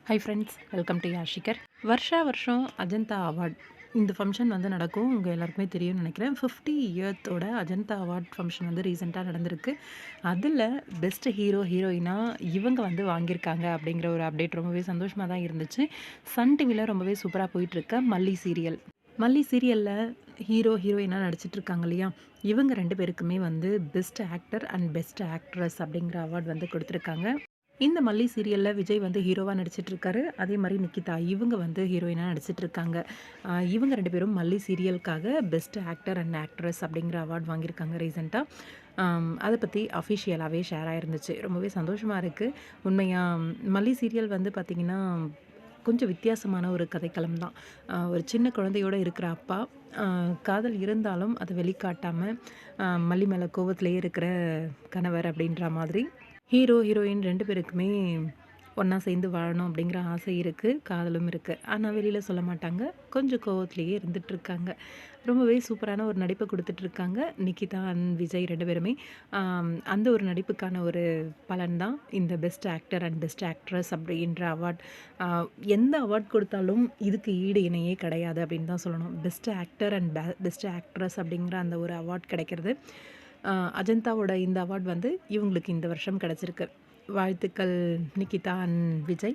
High friends, welcome to யாஷிகர். வருஷா வருஷம் அஜந்தா அவார்ட் இந்த ஃபங்க்ஷன் வந்து நடக்கும். உங்கள் எல்லாருக்குமே தெரியும்னு நினைக்கிறேன். 50 இயர்த்தோட அஜந்தா அவார்ட் ஃபங்க்ஷன் வந்து ரீசெண்டாக நடந்திருக்கு. அதில் பெஸ்ட் ஹீரோ ஹீரோயினா இவங்க வந்து வாங்கியிருக்காங்க அப்படிங்கிற ஒரு அப்டேட் ரொம்பவே சந்தோஷமாக தான் இருந்துச்சு. சன் டிவியில் ரொம்பவே சூப்பராக போயிட்டுருக்க மல்லி சீரியல். மல்லி சீரியலில் ஹீரோ ஹீரோயினாக நடிச்சிட்டு இருக்காங்க இல்லையா, இவங்க 2 பேருக்குமே வந்து best actor and best actress அப்படிங்கிற அவார்ட் வந்து கொடுத்துருக்காங்க. இந்த மல்லி சீரியலில் விஜய் வந்து ஹீரோவாக நடிச்சிட்ருக்காரு. அதே மாதிரி நிக்கிதா இவங்க வந்து ஹீரோயினாக நடிச்சிட்ருக்காங்க. இவங்க 2 பேரும் மல்லி சீரியலுக்காக பெஸ்ட் ஆக்டர் அண்ட் ஆக்ட்ரஸ் அப்படிங்கிற அவார்ட் வாங்கியிருக்காங்க ரீசெண்டாக. அதை பற்றி அஃபிஷியலாகவே ஷேர் ஆயிருந்துச்சு. ரொம்பவே சந்தோஷமாக இருக்குது. உண்மையாக மல்லி சீரியல் வந்து பார்த்திங்கன்னா கொஞ்சம் வித்தியாசமான ஒரு கதைக்களம் தான். ஒரு சின்ன குழந்தையோடு இருக்கிற அப்பா, காதல் இருந்தாலும் அதை வெளிக்காட்டாமல் மல்லி மேலே கோவத்திலேயே இருக்கிற கணவர் அப்படின்ற மாதிரி ஹீரோ, ஹீரோயின் 2 பேருக்குமே ஒன்றா சேர்ந்து வாழணும் அப்படிங்கிற ஆசை இருக்குது, காதலும் இருக்குது. ஆனால் வெளியில் சொல்ல மாட்டாங்க. கொஞ்சம் கோவத்திலேயே இருந்துகிட்ருக்காங்க. ரொம்பவே சூப்பரான ஒரு நடிப்பை கொடுத்துட்ருக்காங்க நிக்கிதா அண்ட் விஜய் 2 பேருமே. அந்த ஒரு நடிப்புக்கான ஒரு பலன் தான் இந்த best actor and best actress அப்படின்ற அவார்ட். எந்த அவார்ட் கொடுத்தாலும் இதுக்கு ஈடு இணையே கிடையாது அப்படின்னு தான் சொல்லணும். Best actor and best actress அப்படிங்கிற அந்த ஒரு அவார்ட் கிடைக்கிறது. அஜந்தாவோட இந்த அவார்ட் வந்து இவங்களுக்கு இந்த வருஷம் கிடச்சிருக்கு. வாழ்த்துக்கள் நிக்கிதா அண்ட் விஜய்.